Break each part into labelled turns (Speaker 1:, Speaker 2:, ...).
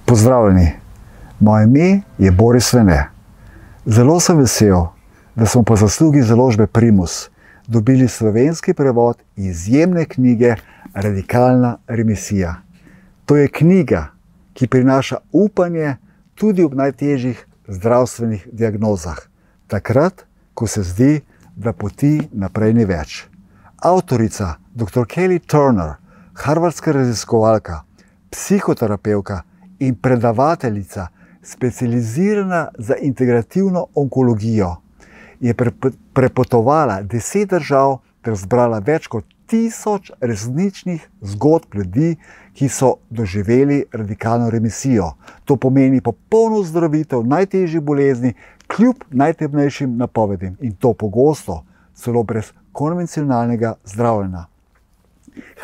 Speaker 1: Pozdravljeni, moje ime je Boris Vene. Zelo sem vesel, da smo po zaslugi založbe Primus dobili slovenski prevod izjemne knjige Radikalna remisija. To je knjiga, ki prinaša upanje tudi ob najtežjih zdravstvenih diagnozah, takrat, ko se zdi, da poti naprej ni več. Avtorica dr. Kelly Turner, harvardska raziskovalka, psihoterapevtka in predavateljica, specializirana za integrativno onkologijo, je prepotovala 10 držav ter zbrala več kot 1000 resničnih zgodb ljudi, ki so doživeli radikalno remisijo. To pomeni popolno ozdravitev najtežjih bolezni, kljub najtemnejšim napovedim, in to pogosto celo brez konvencionalnega zdravljenja.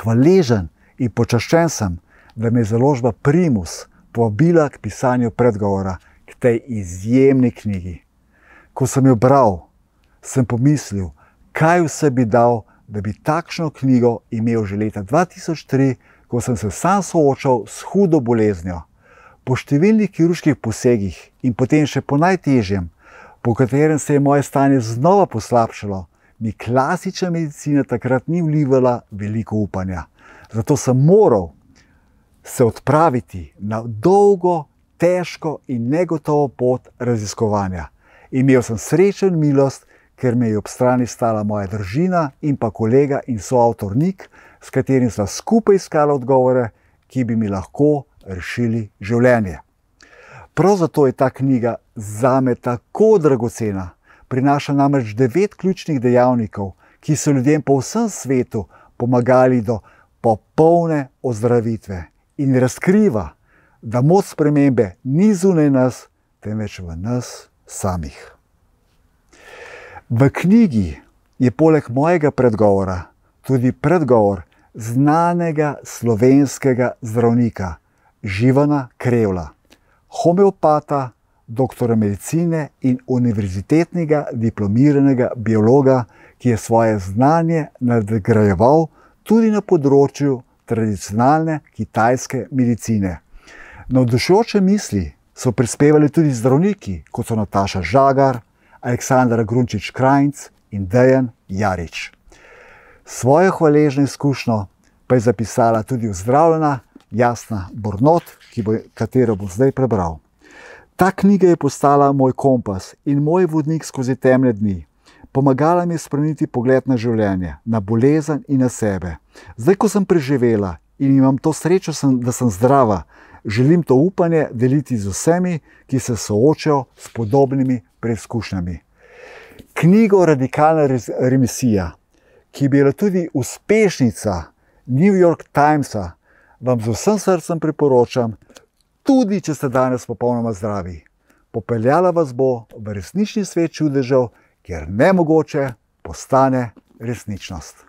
Speaker 1: Hvaležen in počaščen sem, da me je založba Primus povabila k pisanju predgovora k tej izjemni knjigi. Ko sem jo bral, sem pomislil, kaj vse bi dal, da bi takšno knjigo imel že leta 2003, ko sem se sam soočal s hudo boleznijo. Po številnih kirurških posegih in potem še po najtežjem, po katerem se je moje stanje znova poslabšalo, mi klasična medicina takrat ni vlivala veliko upanja. Zato sem moral se odpraviti na dolgo, težko in negotovo pot raziskovanja. Imel sem srečo in milost, ker me je ob strani stala moja družina in pa kolega in soavtor Nik, s katerim sva skupaj iskala odgovore, ki bi mi lahko rešili življenje. Prav zato je ta knjiga zame tako dragocena. Prinaša namreč 9 ključnih dejavnikov, ki so ljudem po vsem svetu pomagali do popolne ozdravitve. In razkriva, da moč spremembe ni zunaj nas, temveč v nas samih. V knjigi je poleg mojega predgovora tudi predgovor znanega slovenskega zdravnika Živana Krevla, homeopata, doktora medicine in univerzitetnega diplomiranega biologa, ki je svoje znanje nadgrajeval tudi na področju tradicionalne kitajske medicine. Navdušujoče misli so prispevali tudi zdravniki, kot so Nataša Žagar, Aleksandra Grunčič-Krajnc in Dejan Jarič. Svojo hvaležno izkušnjo pa je zapisala tudi ozdravljena Jasna Bornot, katero bom zdaj prebral. Ta knjiga je postala moj kompas in moj vodnik skozi temne dni. Pomagala mi je spremeniti pogled na življenje, na bolezen in na sebe. Zdaj, ko sem preživela in imam to srečo, da sem zdrava, želim to upanje deliti z vsemi, ki se soočajo s podobnimi preizkušnjami. Knjigo Radikalna remisija, ki je bila tudi uspešnica New York Timesa, vam z vsem srcem priporočam, tudi če ste danes popolnoma zdravi. Popeljala vas bo v resnični svet čudežev, kjer nemogoče postane resničnost.